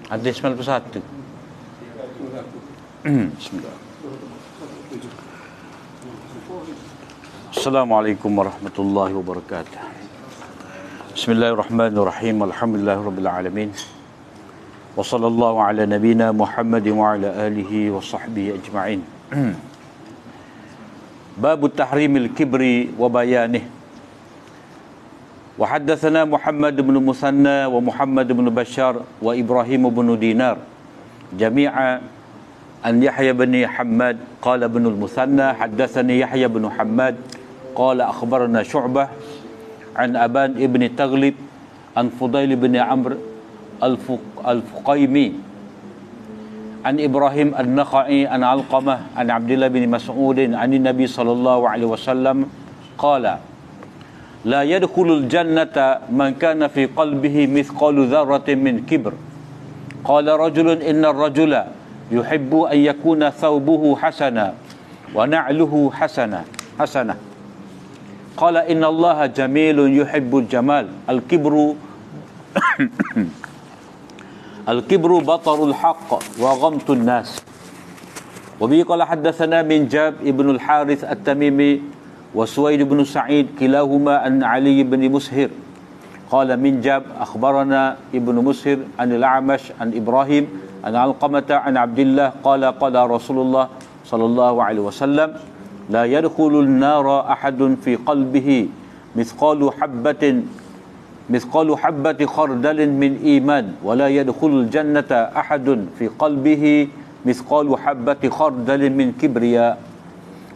Hadis 91. Bismillah. Assalamualaikum warahmatullahi wabarakatuh. Bismillahirrahmanirrahim. Alhamdulillahirabbil alamin. Wa sallallahu ala nabiyyina Muhammad wa ala alihi wa sahbihi ajma'in. Bab tahrimil kibri wa bayanih. Wa haddatsana Muhammad bin Musanna wa Muhammad bin Bashar wa Ibrahim bin Dinar jami'a an Yahya bin Hammad qala bin al-Musanna haddatsani Yahya bin Hammad qala akhbarana Syu'bah an Aban ibn Taghlib an Fudail bin Amr al-Fuqaimi an Ibrahim an-Nakha'i an Alqamah an Abdullah bin Mas'ud an Nabi sallallahu alaihi wasallam qala la yadkhulul jannata man kana fi qalbihi mithqalu dzarratin min kibr. Qala rajulun inna ar-rajula yuhibbu an yakuna thawbuhu hasana wa na'luhu hasana. Qala inna Allaha jamilun yuhibbul jamal. Al-kibru batarul haqq wa ghamtun nas. Wa bi qala haddatsana min Jab ibn al-Harith at-Tamimi وسويد بن سعيد كلاهما عن علي بن مسهر قال من جاب أخبرنا ابن مسهر عن الأعمش عن إبراهيم عن علقمة عن عبد الله قال قال رسول الله صلى الله عليه وسلم لا يدخل النار أحد في قلبه مثقال حبة خردل من إيمان ولا يدخل الجنة أحد في قلبه مثقال حبة خردل من كبرياء.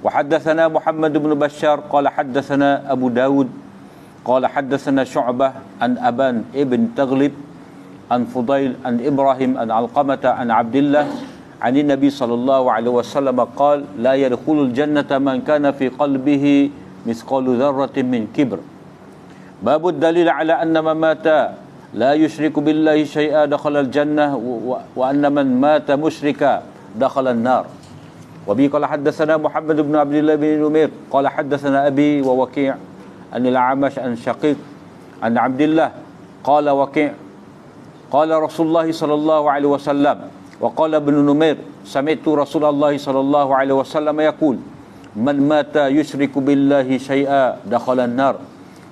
وحدثنا محمد بن بشار قال حدثنا أبو داود قال حدثنا شعبة عن أبان ابن تغلب عن فضيل عن إبراهيم عن علقمة عن عبد الله عن النبي صلى الله عليه وسلم قال لا يدخل الجنة من كان في قلبه مثقال ذرة من كبر. باب الدليل على أن من مات لا يشرك بالله شيئا دخل الجنة وأن من مات مشركا دخل النار. وبه قال حدثنا محمد بن عبد الله بن نمير قال حدثنا أبي ووكيع عن الأعمش عن شقيق عن عبد الله قال وكيع قال رسول الله صلى الله عليه وسلم وقال ابن نمير سمعت رسول الله صلى الله عليه وسلم يقول من مات يشرك بالله شيئا دخل النار.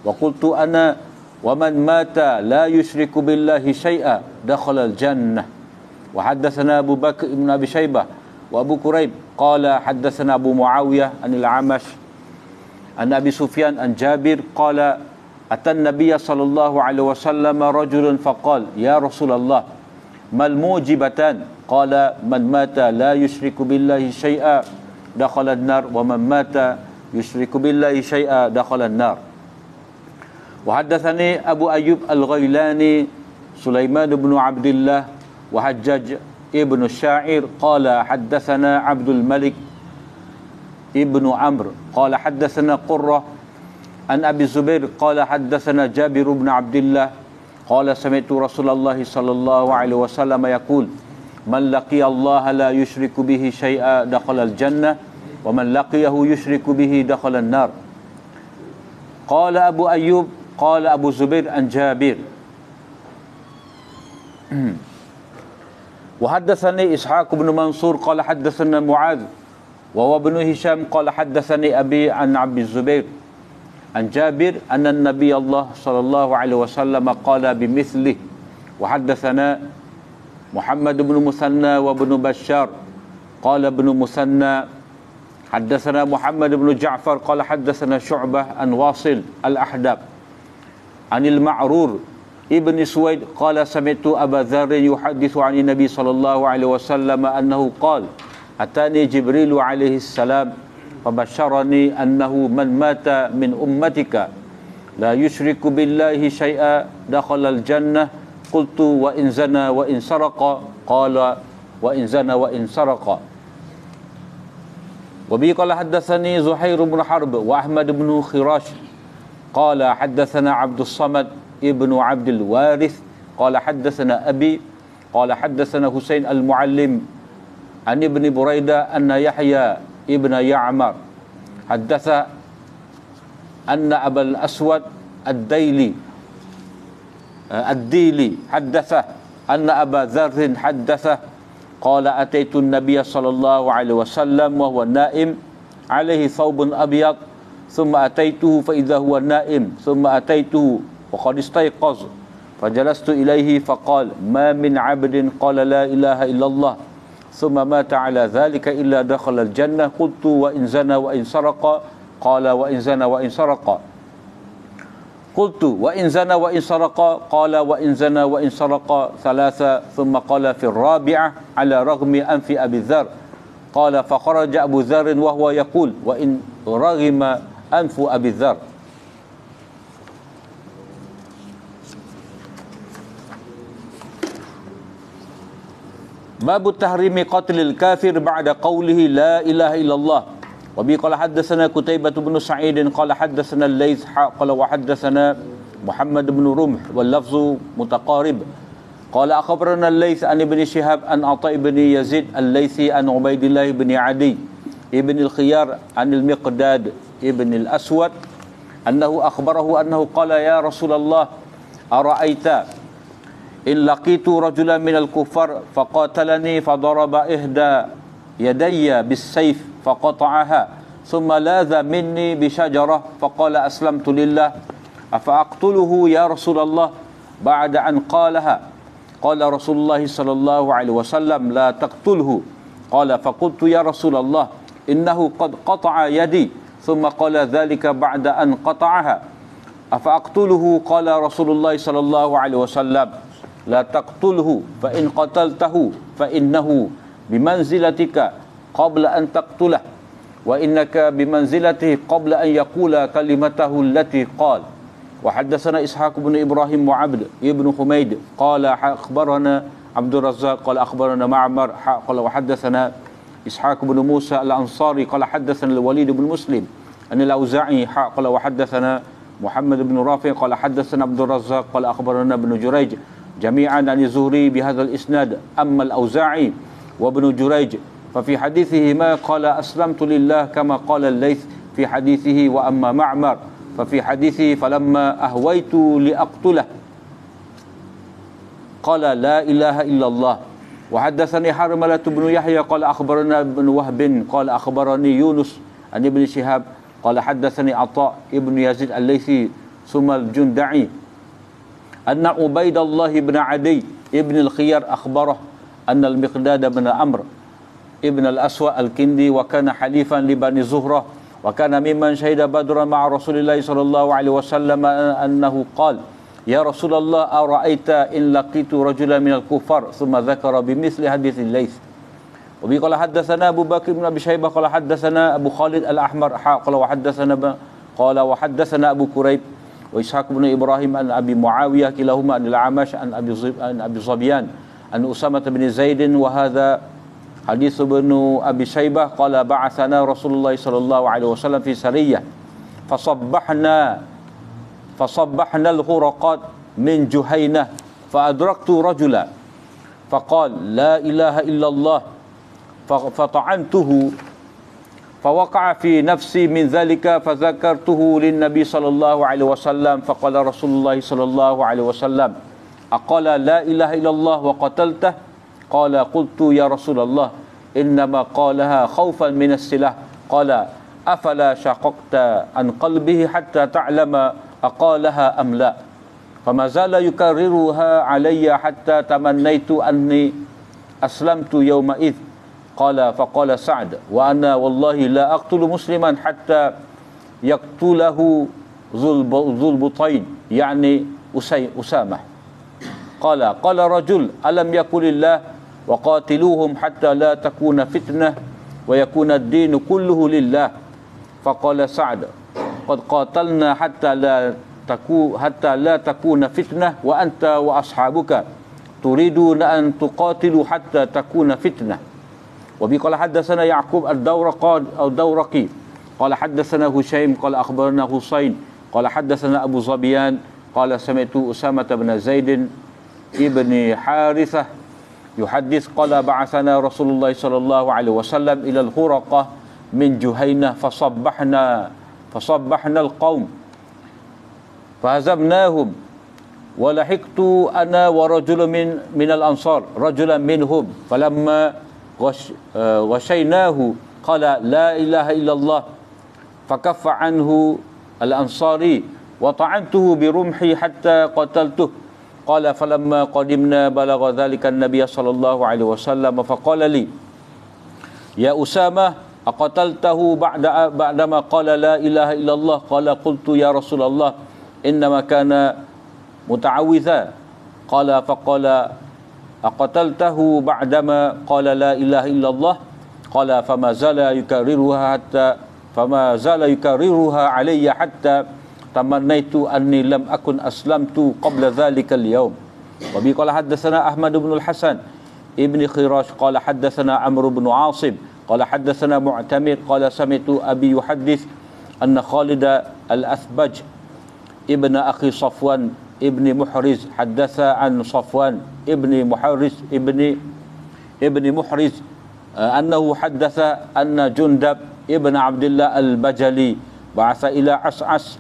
وقلت أنا ومن مات لا يشرك بالله شيئا دخل الجنة. وحدثنا أبو بكر بن أبي شيبة وأبو كريب قال حدثنا أبو معاوية عن الأعمش عن أبي سفيان عن جابر قال أتى النبي صلى الله عليه وسلم رجل فقال يا رسول الله ما الموجبتان؟ قال من مات لا يشرك بالله شيئا دخل النار ومن مات يشرك بالله شيئا دخل النار. وحدثني أبو أيوب الغيلاني سليمان بن عبد الله وحجاج ابن الشاعر قال حدثنا عبد الملك ابن عمرو قال حدثنا قرة عن أبي الزبير قال حدثنا جابر بن عبد الله قال سمعت رسول الله صلى الله عليه وسلم يقول من لقي الله لا يشرك به شيئا دخل الجنة ومن لقيه يشرك به دخل النار. قال أبو أيوب قال أبو الزبير عن جابر. وحدثني إسحاق بن منصور قال حدثنا معاذ وهو ابن هشام قال حدثني أبي عن عبد الزبير عن جابر أن النبي الله صلى الله عليه وسلم قال بمثله. وحدثنا محمد بن مثنى وابن بشار قال ابن مثنى حدثنا محمد بن جعفر قال حدثنا شعبة عن واصل الأحدب عن المعرور ابن سويد قال سمعت أبا ذر يحدث عن النبي صلى الله عليه وسلم أنه قال أتاني جبريل عليه السلام فبشرني أنه من مات من أمتك لا يشرك بالله شيئا دخل الجنة. قلت وإن زنى وإن سرق؟ قال وإن زنى وإن سرق. وبه قال حدثني زهير بن حرب وأحمد بن خراش قال حدثنا عبد الصمد ابن عبد الوارث قال حدثنا أبي قال حدثنا حسين المعلم عن ابن بريدة أن يحيى ابن يعمر حدث أن أبا الأسود الديلي حدثه أن أبا ذر حدثه قال أتيت النبي صلى الله عليه وسلم وهو نائم عليه ثوب أبيض ثم أتيته فإذا هو نائم ثم أتيته وقد استيقظ فجلست إليه فقال ما من عبد قال لا إله إلا الله ثم مات على ذلك إلا دخل الجنة قلت وإن زنى وإن سرق قال وإن زنى وإن سرق قلت وإن زنى وإن سرق قال وإن زنى وإن سرق ثلاثة ثم قال في الرابعة على رغم أنف أبي الذر قال فخرج أبو ذر وهو يقول وإن رغم أنف أبي الذر. باب التحريم قتل الكافر بعد قوله لا إله إلا الله. وبه قال حدثنا قتيبة بن سعيد قال حدثنا الليث قال وحدثنا محمد بن رمح واللفظ متقارب قال أخبرنا الليث عن ابن شهاب عن عطاء بن يزيد الليثي عن عبيد الله بن عدي ابن الخيار عن المقداد ابن الأسود أنه أخبره أنه قال يا رسول الله أرأيت إن لقيت رجلا من الكفار فقاتلني فضرب إحدى يدي بالسيف فقطعها ثم لاذ مني بشجرة فقال أسلمت لله أفأقتله يا رسول الله بعد أن قالها قال رسول الله صلى الله عليه وسلم لا تقتله قال فقلت يا رسول الله إنه قد قطع يدي ثم قال ذلك بعد أن قطعها أفأقتله قال رسول الله صلى الله عليه وسلم لا تقتله فإن قتلته فإنه بمنزلتك قبل أن تقتله وإنك بمنزلته قبل أن يقول كلمته التي قال. وحدثنا إسحاق بن إبراهيم وعبد ابن حميد قال أخبرنا عبد الرزاق قال أخبرنا معمر قال وحدثنا إسحاق بن موسى الأنصاري قال حدثنا الوليد بن مسلم أن الأوزاعي قال وحدثنا محمد بن رافع قال حدثنا عبد الرزاق قال أخبرنا ابن جريج جميعا عن الزهري بهذا الإسناد. أما الأوزاعي وابن جريج ففي حديثهما قال أسلمت لله كما قال الليث في حديثه. وأما معمر ففي حديثه فلما أهويت لأقتله قال لا إله إلا الله. وحدثني حرملة بن يحيى قال أخبرنا ابن وهب قال أخبرني يونس عن ابن شهاب قال حدثني عطاء ابن يزيد الليثي ثم الجندعي أن عبيد الله بن عدي ابن الخيار أخبره أن المقداد بن عمرو ابن الأسود الكندي وكان حليفا لبني زهرة وكان ممن شهد بدرا مع رسول الله صلى الله عليه وسلم أنه قال يا رسول الله أرأيت إن لقيت رجلا من الكفار ثم ذكر بمثل حديث الليث. وبه قال حدثنا أبو بكر بن أبي شيبة قال حدثنا أبو خالد الأحمر قال وحدثنا أبو كريب وإسحاق بن إبراهيم عن أبي معاوية كلاهما عن الأعمش عن أبي ظبيان عن أسامة بن زيد وهذا حديث ابن أبي شيبة قال بعثنا رسول الله صلى الله عليه وسلم في سرية فصبحنا الغرقات من جهينة فأدركت رجلا فقال لا إله إلا الله فطعنته فوقع في نفسي من ذلك فذكرته للنبي صلى الله عليه وسلم فقال رسول الله صلى الله عليه وسلم أقال لا إله إلا الله وقتلته قال قلت يا رسول الله إنما قالها خوفا من السلاح قال أفلا شققت عن قلبه حتى تعلم أقالها أم لا فما زال يكررها علي حتى تمنيت أني أسلمت يومئذ قال فقال سعد وأنا والله لا أقتل مسلما حتى يقتله ذو البطين يعني أسامة قال رجل ألم يقل الله وقاتلوهم حتى لا تكون فتنة ويكون الدين كله لله فقال سعد قد قاتلنا حتى لا تكون فتنة وأنت وأصحابك تريدون أن تقاتلوا حتى تكون فتنة. وبه قال حدثنا يعقوب الدورقي قال حدثنا هشيم قال أخبرنا حسين قال حدثنا أبو ظبيان قال سمعت أسامة بن زيد ابن حارثة يحدث قال بعثنا رسول الله صلى الله عليه وسلم إلى الغرقة من جهينة فصبحنا القوم فهزمناهم Walahiqtu ana wa rajulun min al-ansar rajulan minhum falamma ghashaynahu qala la ilaha illallah fakaffa anhu al-ansari wa ta'antuhu bi rumhi hatta qataltuh qala falamma qadimna balagha dhalika an-nabiy sallallahu alaihi wasallam faqala li ya Usamah aqataltahu ba'dama qala la ilaha illallah qala qultu ya Rasulullah innama kana muta'awwidha qala faqala aqataltahu ba'dama qala la ilaha illallah qala fama zala yukarriruha alayya hatta tamannaitu anni lam akun aslamtu qabla dhalika al-yawm. Wa bi qala haddatsana Ahmad ibn al-Hasan ibn Khirash qala haddatsana Amr ibn Asim qala haddatsana Mu'tamir qala sami'tu abi yuhaddits anna Khalid al-Athbaj ibn akhi Safwan ibni Muhriz haddatha an Safwan ibni Muhriz annahu haddatha anna Jundab ibn Abdullah al-Bajali ba'atha ila As'as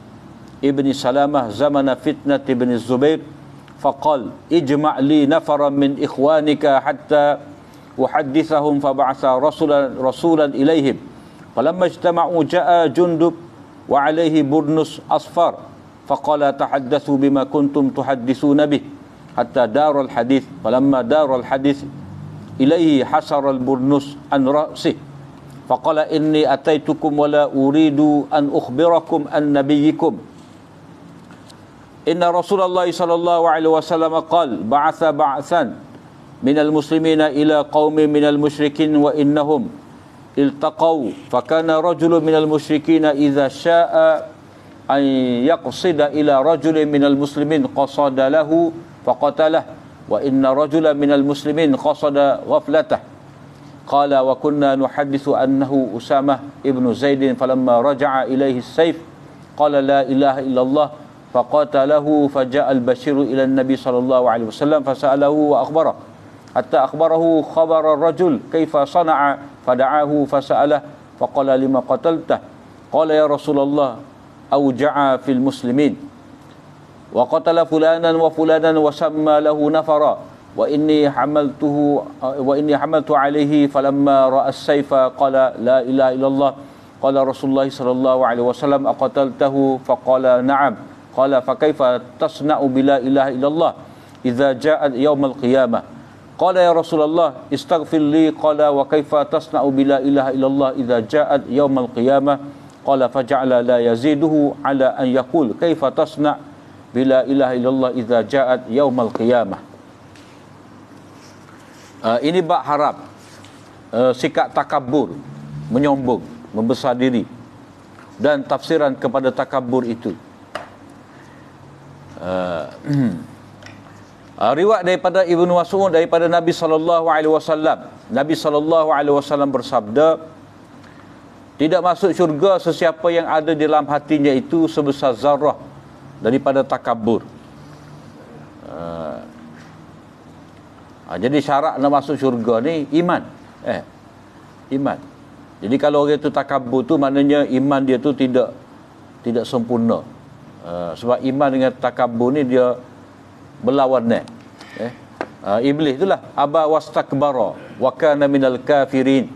ibni Salamah zamana fitnat ibn Zubair faqal ijma' li nafaran min ikhwanika hatta uhaddithahum faba'atha rasulan ilayhim falamma ijtama'u ja'a Jundub wa alayhi burnus asfar faqala tahaddatsu bima kuntum tuhadditsuna bih hatta darul hadits falamma darul hadits ilaihi hasara al-burnus an ra'sih faqala inni ataitukum wa la uridu an ukhbirakum an nabiyyikum inna Rasulullah sallallahu alaihi wasallam qala ba'atha ba'than minal muslimina ila qaumin minal musyrikin wa innahum iltaqaw fakana rajulun minal musyrikina idza syaa'a an yaqsida ila rajulin minal muslimin qasada lahu faqatalah wa inna rajulan minal muslimin qasada ghaflatah qala wa kunna nuhaddithu annahu Usamah ibn Zaid falamma raja'a ilayhi as-sayf qala la ilaha illallah faqatalahu faja'a al-bashiru ila an-nabi sallallahu alaihi wasallam fasa'alahu wa akhbara hatta akhbarahu khabara ar-rajul kaifa sana'a fada'ahu fasa'alah faqala lima qataltah qala ya Rasulullah awja'a fil muslimin wa qatala fulanan wa fulanan wa samma lahu nafara wa inni hamaltu alayhi falamma ra'a as-sayfa qala la ilaha illallah qala Rasulullah sallallahu alaihi wasallam aqataltahu faqala na'am qala fa kaifa tasna'u bila ilaha illallah idza ja'at yaumal qiyamah qala ya Rasulullah istaghfir li qala wa kaifa tasna'u bila ilaha illallah idza ja'at yaumal qiyamah qala faja'ala la yaziduhu ala an yaqul kaifa tasna' bila ilaha illallah idza ja'at yaumal qiyamah. Ini bab harap sikap takabur, menyombong, membesar diri dan tafsiran kepada takabur itu. Riwayat daripada Ibnu Mas'ud daripada Nabi sallallahu alaihi wasallam. Nabi sallallahu alaihi wasallam bersabda, tidak masuk syurga sesiapa yang ada di dalam hatinya itu sebesar zarah daripada takabur. Jadi syarat nak masuk syurga ni iman. Iman. Jadi kalau orang itu takabur tu maknanya iman dia tu tidak sempurna. Sebab iman dengan takabur ni dia berlawanan. Iblis itulah aba wastakbara wa kana minal kafirin.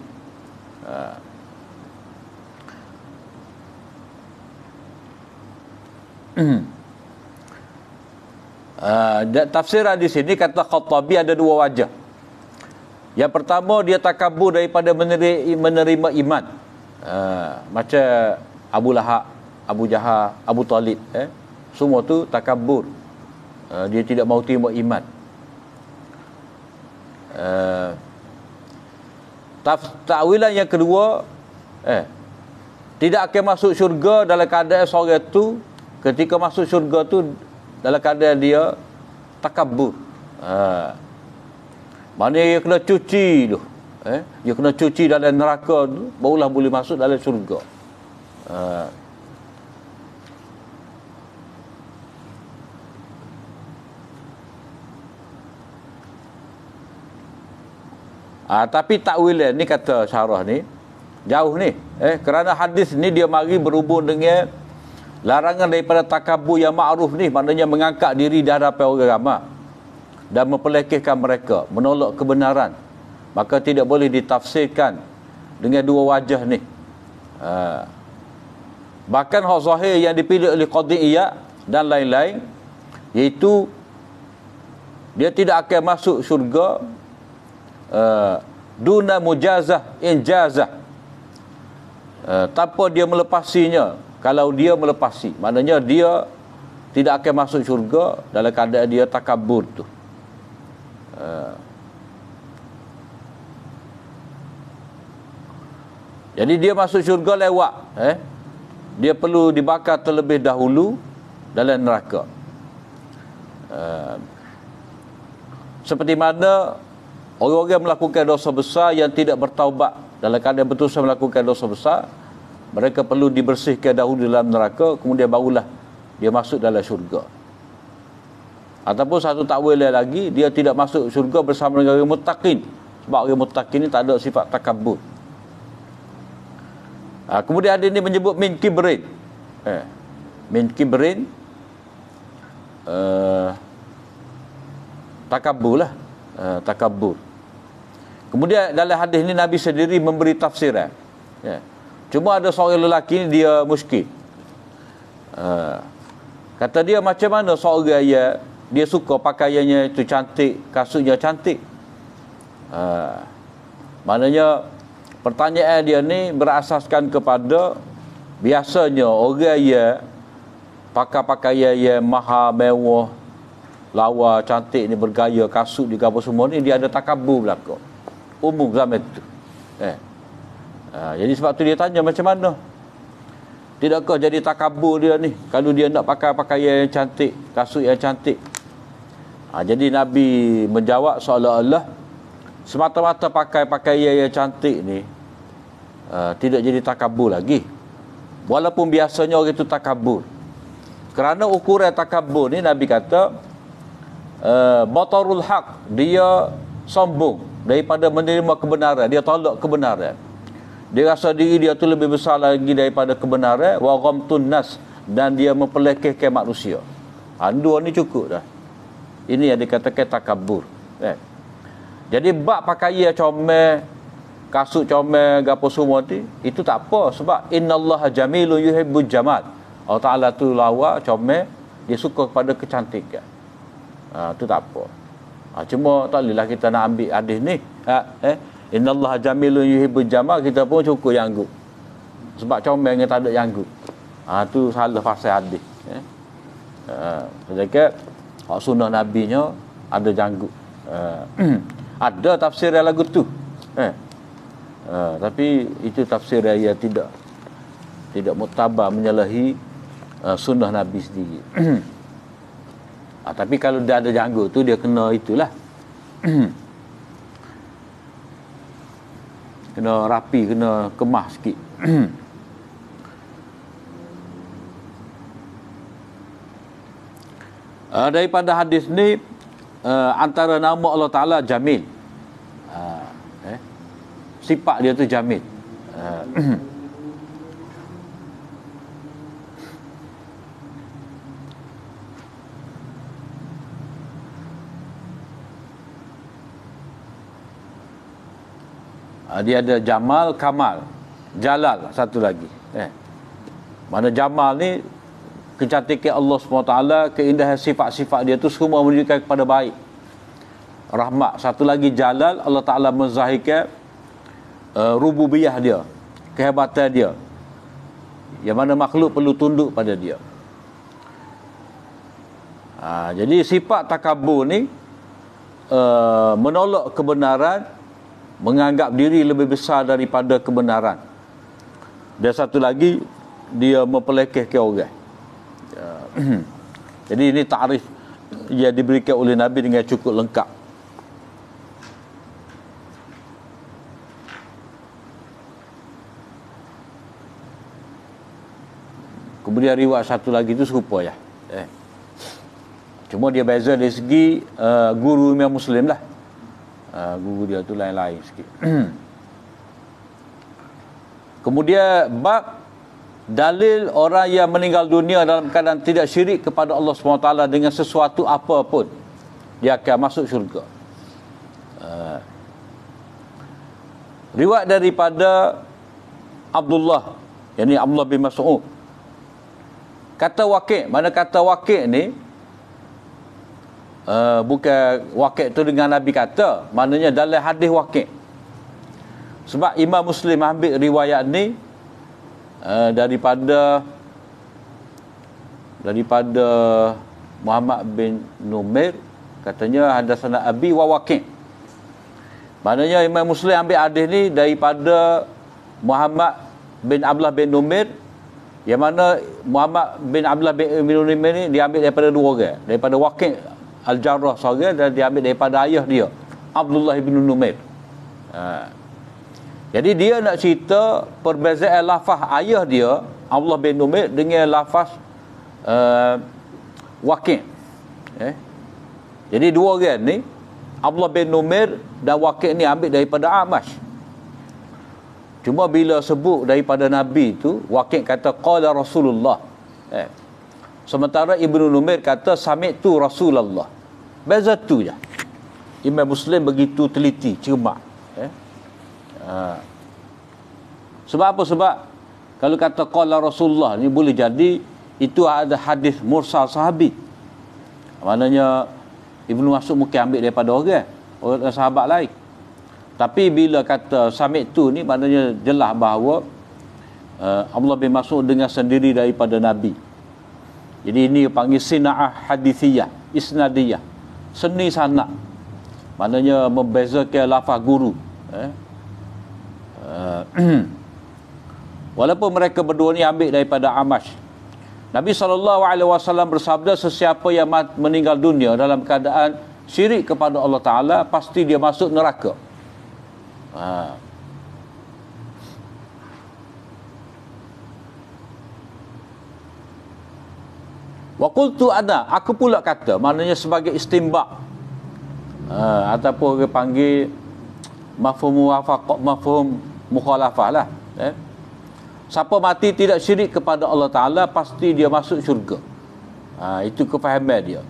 Tafsiran di sini kata Khattabi ada dua wajah. Yang pertama dia takabur daripada menerima iman, macam Abu Lahab, Abu Jahal, Abu Talib, semua tu takabur. Dia tidak mahu terima iman. Takwilan yang kedua, tidak akan masuk syurga dalam keadaan seorang tu ketika masuk syurga tu dalam keadaan dia takabur. Maknanya dia kena cuci tu. Dia kena cuci dalam neraka tu, barulah boleh masuk dalam syurga. Tapi takwilan ni kata syarah ni jauh ni. Kerana hadis ni dia mari berhubung dengan Larangan daripada takabur yang ma'ruf ni maknanya mengangkat diri di hadapan orang ramai dan mempelekehkan mereka, menolak kebenaran. Maka tidak boleh ditafsirkan dengan dua wajah ni. Bahkan hak zahir yang dipilih oleh Qadhi Iyad dan lain-lain, iaitu dia tidak akan masuk syurga duna mujazah injazah, tanpa dia melepasinya. Kalau dia melepasi, maknanya dia tidak akan masuk syurga dalam keadaan dia takabur tu. Jadi dia masuk syurga lewat, dia perlu dibakar terlebih dahulu dalam neraka. Seperti mana orang-orang melakukan dosa besar yang tidak bertaubat dalam keadaan betul-betul melakukan dosa besar, mereka perlu dibersihkan dahulu dalam neraka, kemudian barulah dia masuk dalam syurga. Ataupun satu takwil lagi, dia tidak masuk syurga bersama dengan orang muttaqin, sebab orang muttaqin ni tak ada sifat takabur. Kemudian ada ni menyebut min kibrin. Min kibrin, takabur lah. Takabur. Kemudian dalam hadis ni Nabi sendiri memberi tafsiran. Cuma ada seorang lelaki ni dia muskil. Kata dia, macam mana seorang dia suka pakaiannya itu cantik, kasutnya cantik. Maknanya pertanyaan dia ni berasaskan kepada biasanya orang yang pakai pakaian yang maha mewah, lawa, cantik ni, bergaya, kasut di apa semua ni, dia ada takabur belaka. Umum zaman itu. Jadi sebab tu dia tanya macam mana. Tidakkah jadi takabur dia ni kalau dia nak pakai pakaian yang cantik, kasut yang cantik? Jadi Nabi menjawab seolah-olah semata-mata pakai pakaian yang cantik ni tidak jadi takabur lagi. Walaupun biasanya orang itu takabur. Kerana ukuran takabur ni Nabi kata batarul haq, dia sombong daripada menerima kebenaran, dia tolak kebenaran. Dia rasa diri dia tu lebih besar lagi daripada kebenaran. Wa ghamtun nas, dan dia mempelekehkan manusia. Dua ni cukup dah. Ini yang dikatakan takabur. Jadi bab pakaian comel, kasut comel, gapo semua ni, itu tak apa, sebab innallaha jamilun yuhibbul jamal. Allah Taala tu lawa, comel, dia suka kepada kecantikan. Tu tak apa. Cuma tak bolehlah kita nak ambil hadis ni. Innallaha jamilun yuhibbul jamal, kita pun cukup janggut. Sebab comel dengan tak ada janggut. Tu salah fasal hadis. Sedangkan hak sunnah nabinya ada janggut. Ada tafsir lagu tu. Tapi itu tafsir yang tidak muktabar, menyalahi sunnah nabi sendiri. Tapi kalau dia ada janggut tu, dia kena itulah. Kena rapi, kena kemah sikit. Daripada hadis ni, antara nama Allah Ta'ala Jamil. Sifat dia tu Jamil. Dia ada Jamal, Kamal, Jalal, satu lagi. Mana Jamal ni kecantikan Allah SWT, keindahan sifat-sifat dia tu semua menunjukkan kepada baik, rahmat. Satu lagi Jalal, Allah Ta'ala menzahirkan rububiyah dia, kehebatan dia, yang mana makhluk perlu tunduk pada dia. Jadi sifat takabur ni menolak kebenaran, menganggap diri lebih besar daripada kebenaran. Dan satu lagi, dia mempelekehkan orang. Jadi ini takrif yang diberikan oleh Nabi dengan cukup lengkap. Kemudian riwayat satu lagi itu serupa ya. Cuma dia beza dari segi guru Imam Muslim lah. Guru dia tu lain-lain sikit. Kemudian bab dalil orang yang meninggal dunia dalam keadaan tidak syirik kepada Allah SWT dengan sesuatu apa pun, dia akan masuk syurga. Riwayat daripada Abdullah, yakni Abdullah bin Mas'ud, kata Waqi', mana kata Waqi' ni bukan Waqi' tu dengan Nabi kata, maknanya dalam hadis Waqi'. Sebab Imam Muslim ambil riwayat ni daripada Muhammad bin Numair, katanya hadatsana Abi wa Waqi'. Maknanya Imam Muslim ambil hadis ni daripada Muhammad bin Abdullah bin Numair, yang mana Muhammad bin Abdullah bin Numair ni dia ambil daripada dua orang, daripada Waqi' Al-Jarrah seorang, dan dia ambil daripada ayah dia Abdullah bin Numair. Jadi dia nak cerita perbezaan lafaz ayah dia Abdullah bin Numair dengan lafaz Waqi'. Jadi dua orang ni, Abdullah bin Numair dan Waqi' ni ambil daripada Amash. Cuma bila sebut daripada Nabi tu, Waqi' kata qala Rasulullah. Sementara Ibnu Numair kata sami'tu Rasulullah. Beza tu je. Imam Muslim begitu teliti, cermat. Sebab apa? Sebab kalau kata qala Rasulullah ni boleh jadi itu ada hadis mursal sahabi. Maknanya Ibnu Mas'ud mungkin ambil daripada orang sahabat lain. Tapi bila kata sami'tu ni, maknanya jelas bahawa Abdullah bin Mas'ud dengar sendiri daripada Nabi. Jadi ini panggil sina'ah hadithiyah, isnadiyah, seni sanad. Maknanya membezakan lafaz guru. Walaupun mereka berdua ni ambil daripada Amash. Nabi SAW bersabda, sesiapa yang meninggal dunia dalam keadaan syirik kepada Allah Ta'ala, pasti dia masuk neraka. Wa qultu ana, aku pula kata, maknanya sebagai istimbak, ataupun orang panggil mafhum muwafaqah, mafhum mukhalafah lah. Siapa mati tidak syirik kepada Allah Ta'ala, pasti dia masuk syurga. Itu kefahaman dia.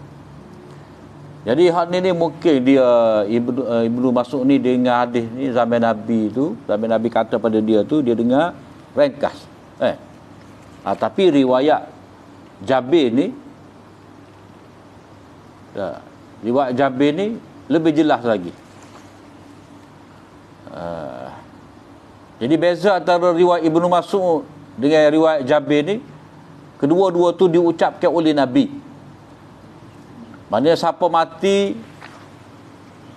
Jadi hak ni mungkin dia Ibnu Mas'ud ni dengar hadis ni zaman Nabi tu, zaman Nabi kata pada dia tu, dia dengar ringkas. Tapi riwayat Jabir ni, riwayat Jabir ni lebih jelas lagi. Jadi beza antara riwayat Ibnu Mas'ud dengan riwayat Jabir ni, kedua-dua tu diucapkan oleh Nabi. Maknanya siapa mati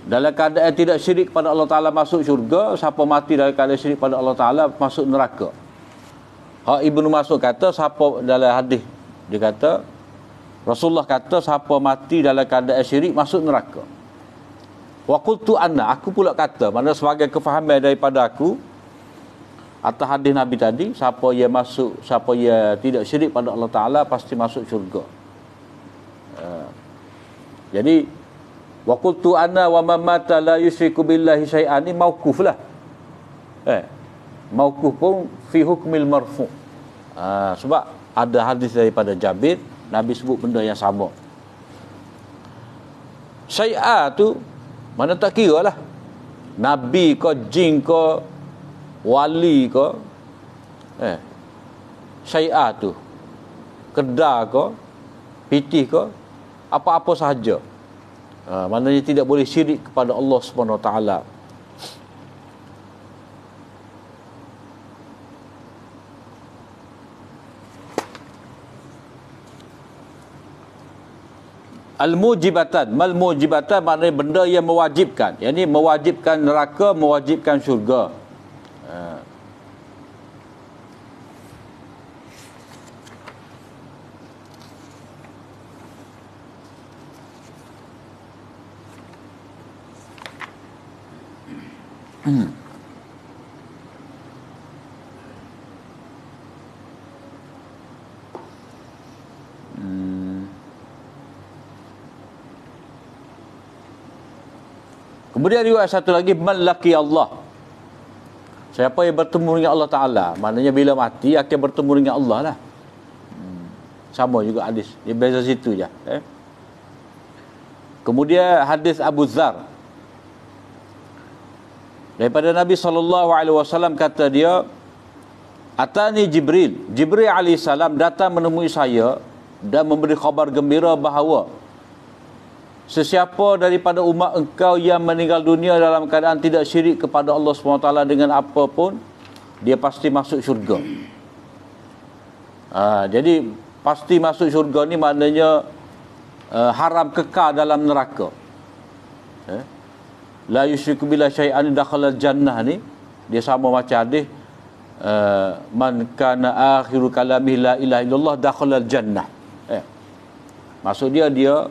dalam keadaan tidak syirik pada Allah Ta'ala masuk syurga, siapa mati dalam keadaan syirik pada Allah Ta'ala masuk neraka. Hak Ibnu Mas'ud kata, siapa dalam hadis dia kata, Rasulullah kata siapa mati dalam keadaan syirik masuk neraka. Wa qultu anna, aku pula kata, maknanya sebagai kefahaman daripada aku atas hadis Nabi tadi, siapa yang tidak syirik pada Allah Ta'ala pasti masuk syurga. Jadi wa qultu anna wa man mata la yusyriku billahi syai'an ni mauquf lah. Mauquf pun fi hukmil marfu'. Sebab ada hadis daripada Jabir, Nabi sebut benda yang sama. Syai'a tu mana tak kira lah, Nabi ke, jin ke, wali ke, syai'a tu kedar ke, pitih ke, apa-apa sahaja, maknanya tidak boleh syirik kepada Allah Subhanahu Wa Taala. Al-mujibatan, mal-mujibatan maknanya benda yang mewajibkan, yakni mewajibkan neraka, mewajibkan syurga. Kemudian riwayat satu lagi, man laqi Allah, Siapa yang bertemu dengan Allah Ta'ala, maknanya bila mati akan bertemu dengan Allah lah. Sama juga hadis, dia beza situ je. Kemudian hadis Abu Dzar daripada Nabi SAW kata dia, Atani Jibril alaihissalam datang menemui saya dan memberi khabar gembira bahawa sesiapa daripada umat engkau yang meninggal dunia dalam keadaan tidak syirik kepada Allah SWT dengan apa pun, dia pasti masuk syurga. Jadi pasti masuk syurga ni maknanya haram kekal dalam neraka. La yusyriku billahi syai'an dakhala jannah ni dia sama macam hadis man kana akhiru kalamihi la ilaha illallah dakhala jannah. Maksud dia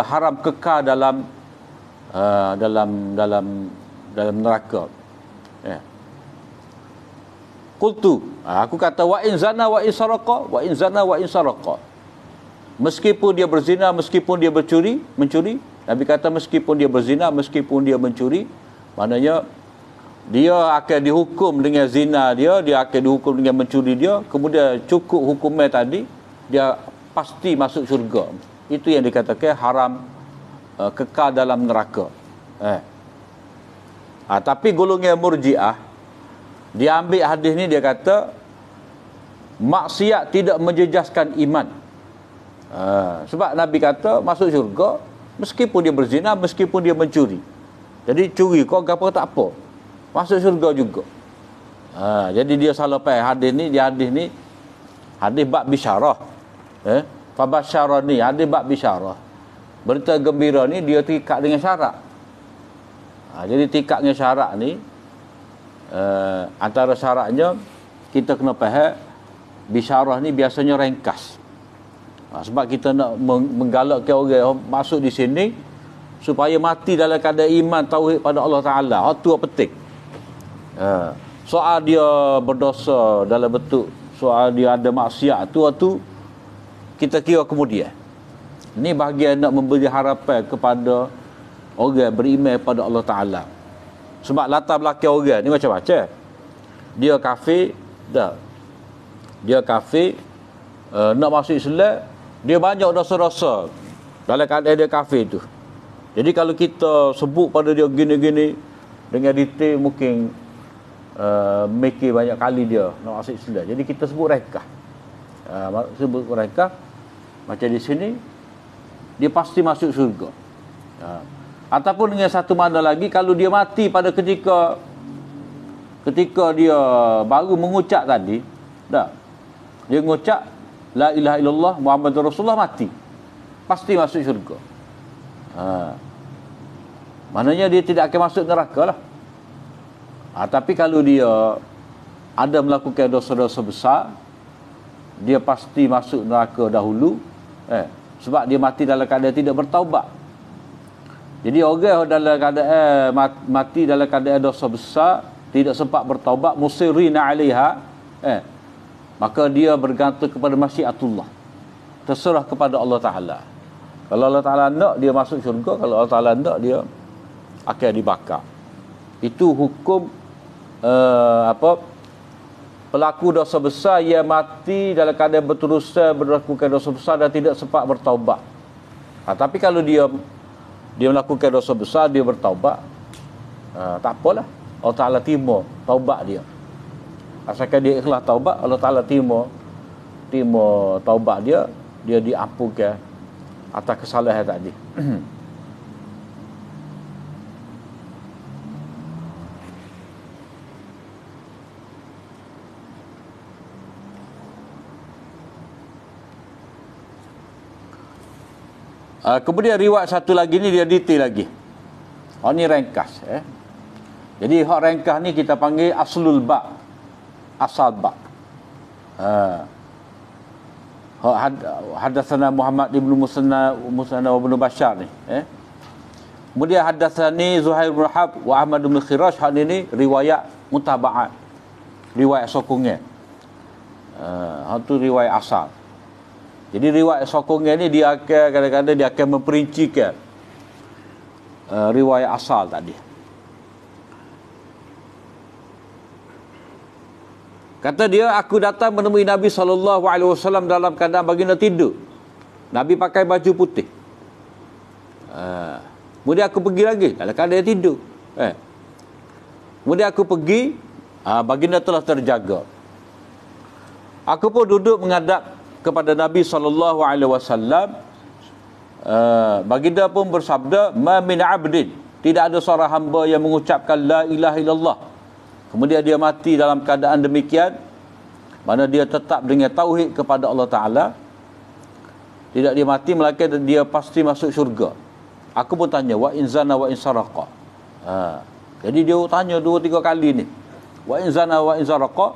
haram kekal dalam neraka. Qultu, aku kata wa in zana wa in saraqa. Meskipun dia berzina, meskipun dia mencuri, Nabi kata meskipun dia berzina, meskipun dia mencuri, maknanya dia akan dihukum dengan zina dia akan dihukum dengan mencuri dia, kemudian cukup hukumnya tadi, dia pasti masuk syurga. Itu yang dikatakan haram kekal dalam neraka. Tapi golongan Murji'ah, dia ambil hadis ni, dia kata maksiat tidak menjejaskan iman. Sebab Nabi kata masuk syurga meskipun dia berzina, meskipun dia mencuri. Jadi curi kau apa tak apa, masuk syurga juga. Jadi dia salah faham hadis ni. Hadis bab bisyarah. Fabasyarah ni hadis bab bisyarah. Berita gembira ni dia terikat dengan syarat. Jadi terikat dengan syarat ni, antara syaratnya kita kena faham bisyarah ni biasanya ringkas. Sebab kita nak menggalakkan orang masuk di sini supaya mati dalam keadaan iman tauhid pada Allah Ta'ala. Itu penting. Soal dia berdosa dalam bentuk, soal dia ada maksiat tu kita kira kemudian. Ini bahagian nak memberi harapan kepada orang beriman pada Allah Ta'ala. Sebab latar belakang orang ni macam-macam. Dia kafir, nak masuk Islam, dia banyak dosa-dosa dalam keadaan dia kafir tu. Jadi kalau kita sebut pada dia gini-gini dengan detail, mungkin mikir banyak kali dia nak masuk Islam. Jadi kita sebut rekah. Sebut rekah macam di sini, dia pasti masuk syurga. Ataupun dengan satu makna lagi, kalau dia mati pada ketika dia baru mengucap tadi, dia mengucap la ilaha illallah Muhammadur Rasulullah, mati, pasti masuk syurga. Maknanya dia tidak akan masuk neraka lah. Tapi kalau dia ada melakukan dosa-dosa besar, dia pasti masuk neraka dahulu, sebab dia mati dalam keadaan tidak bertaubat. Jadi orang dalam keadaan mati dalam keadaan dosa besar, tidak sempat bertaubat, musirina 'alaiha, maka dia bergantung kepada masyiatullah, terserah kepada Allah Ta'ala. Kalau Allah Ta'ala nak, dia masuk syurga. Kalau Allah Ta'ala nak, dia akan dibakar. Itu hukum pelaku dosa besar yang mati dalam keadaan berterusan melakukan dosa besar dan tidak sempat bertaubat. Tapi kalau dia melakukan dosa besar, dia bertaubat, tak apalah, Allah Ta'ala terima taubat dia. Asalkan dia ikhlas taubat, Allah Ta'ala terima taubat dia diampunkan atas kesalahan tadi. Kemudian riwayat satu lagi ni dia detail lagi. Ni ringkas. Jadi hak ringkas ni kita panggil aslul bab, asal bab. Hadatsana Muhammad ibn Musanna wa ibn Bashar ni. Kemudian hadatsani Zuhair bin Harb wa Ahmad bin Khirash. Hak ni riwayat mutaba'at, riwayat sokongan. Hak tu riwayat asal. Jadi riwayat sokongan ni dia akan kadang-kadang dia akan memperincikan riwayat asal tadi. Kata dia, aku datang menemui Nabi SAW dalam keadaan baginda tidur. Nabi pakai baju putih. Kemudian aku pergi lagi dalam keadaan dia tidur. Kemudian aku pergi, baginda telah terjaga. Aku pun duduk menghadap kepada Nabi SAW. Baginda pun bersabda, ma min abdin, tidak ada seorang hamba yang mengucapkan la ilaha illallah, kemudian dia mati dalam keadaan demikian, mana dia tetap dengan tauhid kepada Allah Ta'ala, tidak dia mati melainkan dia pasti masuk syurga. Aku pun tanya, wa in zana wa in saraqa. Jadi dia tanya 2-3 kali ni, wa in zana wa in saraqa.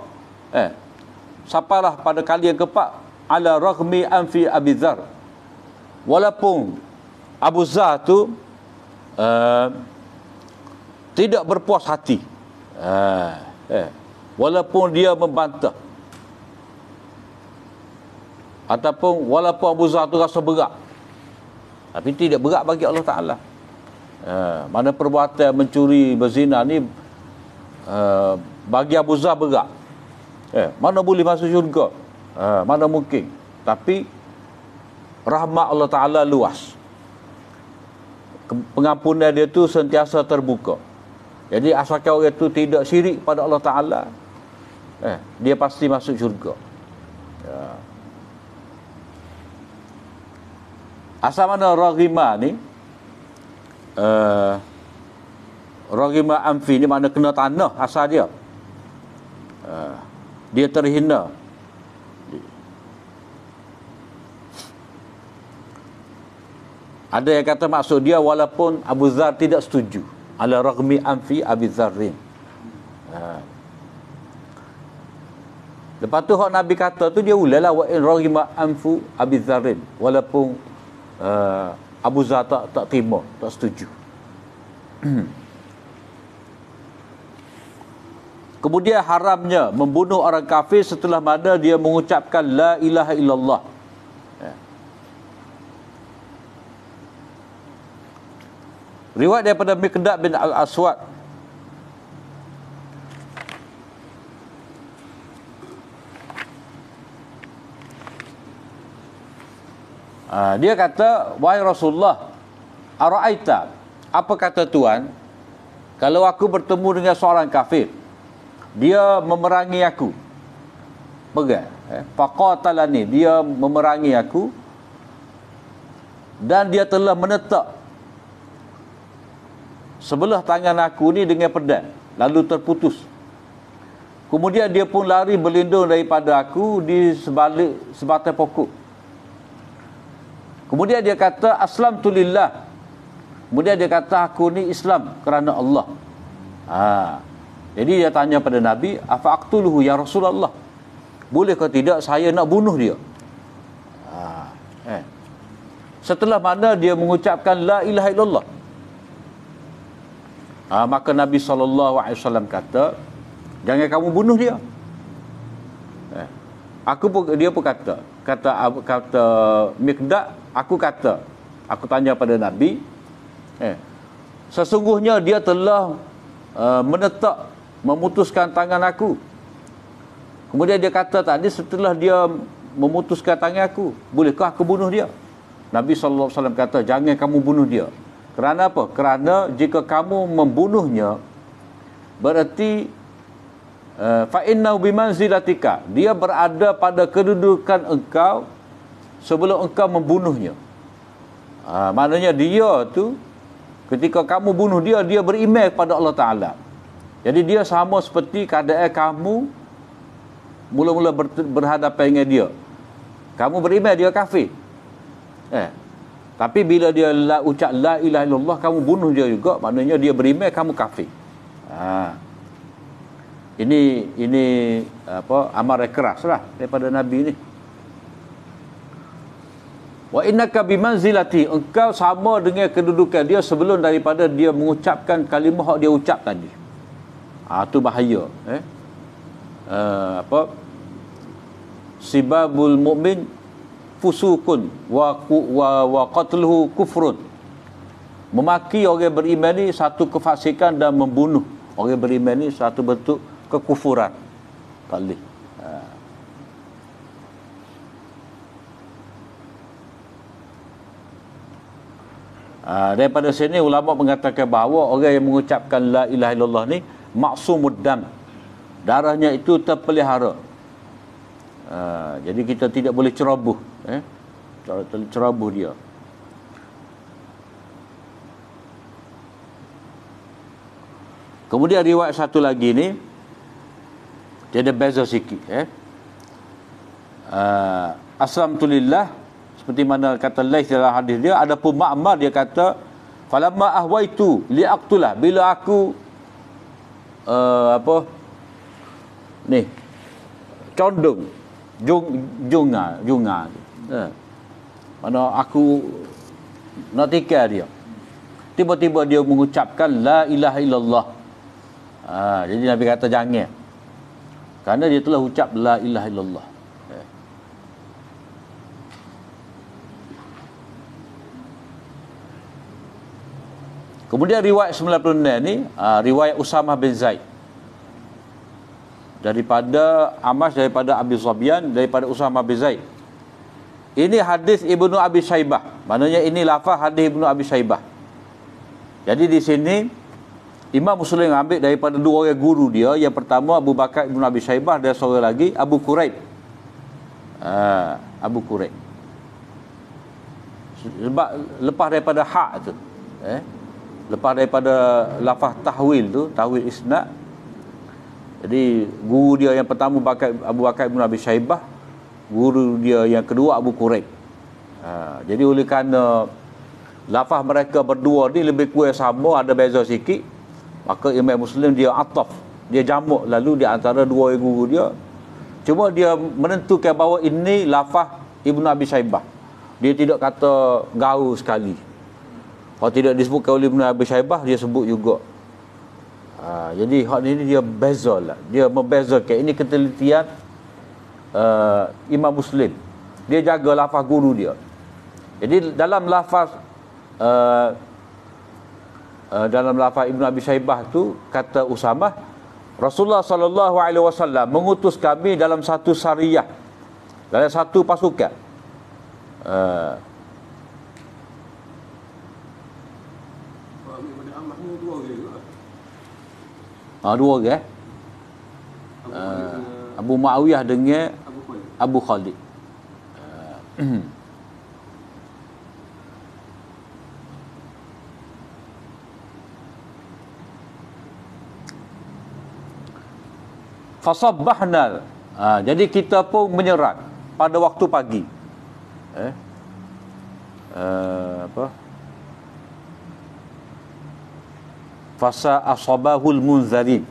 Sampailah pada kali yang keempat, ala raghmi anfi Abi Dzar, walaupun Abu Dzar tu tidak berpuas hati, walaupun dia membantah, ataupun walaupun Abu Dzar tu rasa berat, tapi tidak berat bagi Allah Ta'ala. Mana perbuatan mencuri, berzina ni bagi Abu Dzar berat. Mana boleh masuk syurga? Mana mungkin? Tapi rahmat Allah Ta'ala luas. Pengampunan dia tu sentiasa terbuka. Jadi asalkan orang tu tidak syirik pada Allah Ta'ala, dia pasti masuk syurga. Asal mana raghima ni? Raghima anfi ni mana kena tanah asal dia. Dia terhina. Ada yang kata maksud dia walaupun Abu Dzar tidak setuju, ala raghmi anfi Abi Dzarrin. Lepas tu hak Nabi kata tu dia ulailah, wa in raghima anfu Abi Dzarrin, walaupun Abu Dzar tak terima, tak setuju. Kemudian haramnya membunuh orang kafir setelah mana dia mengucapkan la ilaha illallah. Riwayat daripada Miqdad bin Al-Aswad, dia kata, wahai Rasulullah, ara'aita, apa kata Tuhan kalau aku bertemu dengan seorang kafir, dia memerangi aku, faqatalani, dia memerangi aku, dan dia telah menetak sebelah tangan aku ni dengan pedang, lalu terputus. Kemudian dia pun lari berlindung daripada aku di sebalik sebatang pokok. Kemudian dia kata, aslamtu lillah. Kemudian dia kata, aku ni Islam kerana Allah. Jadi dia tanya pada Nabi, afa aqtuluhu ya Rasulullah, boleh ke tidak saya nak bunuh dia? Setelah mana dia mengucapkan la ilaha illallah. Maka Nabi SAW kata, jangan kamu bunuh dia. Dia pun kata Miqdad, aku tanya pada Nabi, sesungguhnya dia telah menetak, memutuskan tangan aku. Kemudian dia kata tadi, setelah dia memutuskan tangan aku, bolehkah aku bunuh dia? Nabi SAW kata, jangan kamu bunuh dia. Kerana apa? Kerana jika kamu membunuhnya, berarti fa innahu bimanzilatika, dia berada pada kedudukan engkau sebelum engkau membunuhnya. Maknanya dia tu, ketika kamu bunuh dia, dia beriman kepada Allah Ta'ala. Jadi dia sama seperti keadaan kamu mula-mula berhadapan dengan dia. Kamu beriman, dia kafir. Tapi bila dia ucap la ilaha illallah, kamu bunuh dia juga, maknanya dia beriman, kamu kafir. Ini amaran keras lah daripada Nabi ni. Wa innaka bimanzilati, engkau sama dengan kedudukan dia sebelum daripada dia mengucapkan kalimah yang dia ucap tadi. Tu bahaya. Sibabul mu'min fusukun wa qatluhu kufrun. Memaki orang beriman ni satu kefasikan, dan membunuh orang beriman ni satu bentuk kekufuran. Tak boleh. Daripada sini ulama mengatakan bahawa orang yang mengucapkan la ilaha illallah ni maksumud dam, darahnya itu terpelihara. Jadi kita tidak boleh ceroboh, ceroboh dia. Kemudian riwayat satu lagi ni dia ada beza sikit. Aslamtulillah, seperti mana kata Laith dalam hadis dia. Adapun Ma'mar dia kata falamma ahwaitu liaqtulah, bila aku condong junga mana aku nak tikar dia, tiba-tiba dia mengucapkan la ilaha illallah. Jadi Nabi kata jangan, kerana dia telah ucap la ilaha illallah. Kemudian riwayat 96 ni, riwayat Usamah bin Zaid daripada Amash, daripada Abi Sufyan, daripada Usamah bin Zaid. Ini hadis Ibnu Abi Syaibah, maknanya ini lafaz hadis Ibnu Abi Syaibah. Jadi di sini Imam Muslim ambil daripada dua orang guru dia. Yang pertama Abu Bakar Ibnu Abi Syaibah, dan seorang lagi Abu Quraib. Abu Quraib. Sebab lepas daripada hak tu, lepas daripada lafaz tahwil tu, tahwil isnad. Jadi guru dia yang pertama Abu Bakar Ibn Abi Syaibah, guru dia yang kedua Abu Quraib. Jadi oleh kerana lafaz mereka berdua ni lebih kurang sama, ada beza sikit, maka Imam Muslim dia ataf, dia jamak lalu di antara dua guru dia. Cuma dia menentukan bahawa ini lafaz Ibn Abi Syaibah. Dia tidak kata gaul sekali. Kalau tidak disebutkan oleh Ibn Abi Syaibah, dia sebut juga. Jadi hak ini dia beza lah. Dia membezakan. Ini ketelitian Imam Muslim. Dia jaga lafaz guru dia. Jadi dalam lafaz Ibn Abi Syaibah tu, kata Usamah, Rasulullah SAW mengutus kami dalam satu sariyah, dalam satu pasukan. Dua orang. Abu Muawiyah dengan Abu Khalid. Fasabbahna. Jadi kita pun menyerang pada waktu pagi. Fasa asabahul munzarin.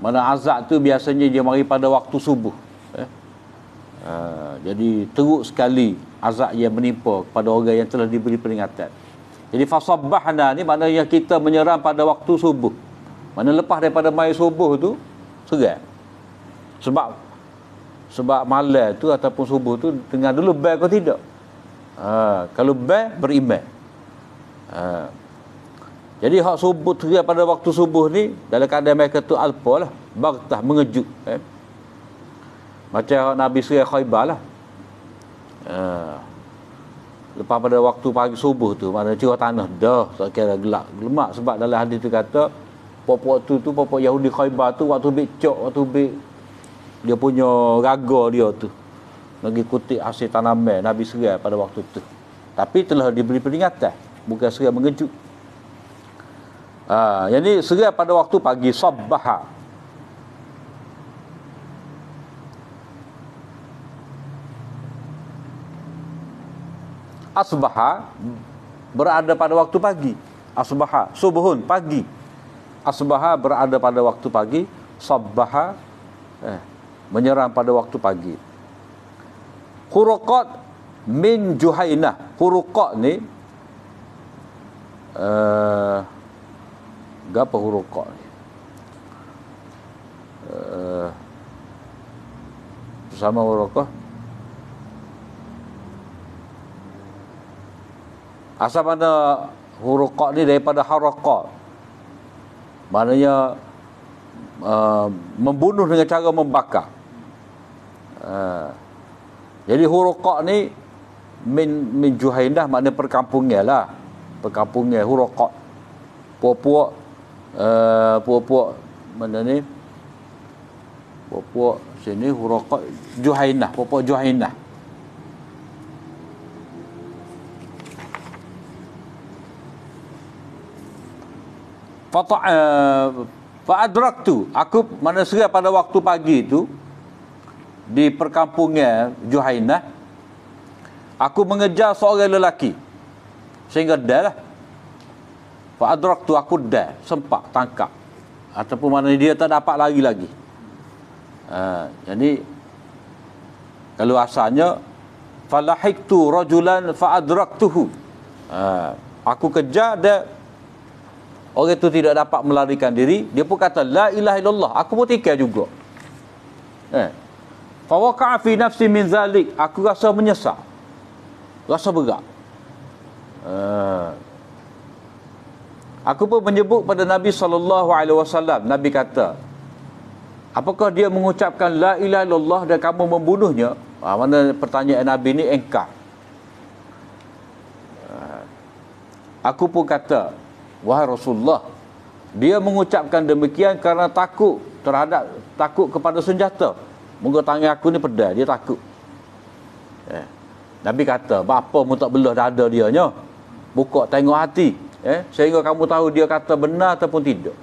Mana azab tu biasanya dia mari pada waktu subuh. Jadi teruk sekali azab yang menimpa kepada orang yang telah diberi peringatan. Jadi fasabbahna ni maknanya kita menyerang pada waktu subuh. Mana lepas daripada mai subuh tu serang. Sebab malam tu ataupun subuh tu tengah dulu bel kau tidak. Kalau bel beriman. Jadi hak subuh teria pada waktu subuh ni dalam keadaan mereka tu alpa lah, baghtah, mengejut. Macam hak Nabi Surah Khaybar lah. Lepas pada waktu pagi subuh tu, mana curah tanah dah tak kira gelap gelemak. Sebab dalam hadis tu kata pokok tu pokok Yahudi Khaybar tu waktu bik cok, waktu bik dia punya raga dia tu lagi kutip hasil tanaman Nabi Surah pada waktu tu. Tapi telah diberi peringatan, bukan surah mengejut. Jadi serai pada waktu pagi, sabbaha. Asbaha berada pada waktu pagi. Asbaha, subuhun, pagi. Asbaha berada pada waktu pagi. Sabbaha menyerang pada waktu pagi. Huruqat min Juhainah. Huruqat ni apa huruqat ni? Sama huruqah. Asal mana huruqat ni daripada haraqat. Maknanya membunuh dengan cara membakar. Jadi huruqat ni min Juhainah makna perkampungan lah. Perkampungan Huraqat. Puak-puak mana ni? Puak-puak sini Huraqat Juhainah, puak-puak Juhainah. Fa'adraktu, aku mana serai pada waktu pagi itu di perkampungan Juhainah, aku mengejar seorang lelaki sehingga dah lah. Fa'adraktu, aku dah sempat tangkap, ataupun mana dia tak dapat lagi. Jadi kalau asalnya falahiktu rajulan fa'adraktuhu, aku kejar dia. Orang itu tidak dapat melarikan diri, dia pun kata la ilaha illallah, aku pun tikar juga. Fa waqa'a fi nafsi min zalik, aku rasa menyesal, rasa berat. Aku pun menyebut pada Nabi SAW. Nabi kata, apakah dia mengucapkan la ilaha illallah dan kamu membunuhnya? Mana pertanyaan Nabi ni engkar. Aku pun kata, wahai Rasulullah, dia mengucapkan demikian kerana takut kepada senjata. Moga tangan aku ni pedal, dia takut. Nabi kata, apa mu tak belah dada dia nya? Buka tengok hati, sehingga kamu tahu dia kata benar ataupun tidak.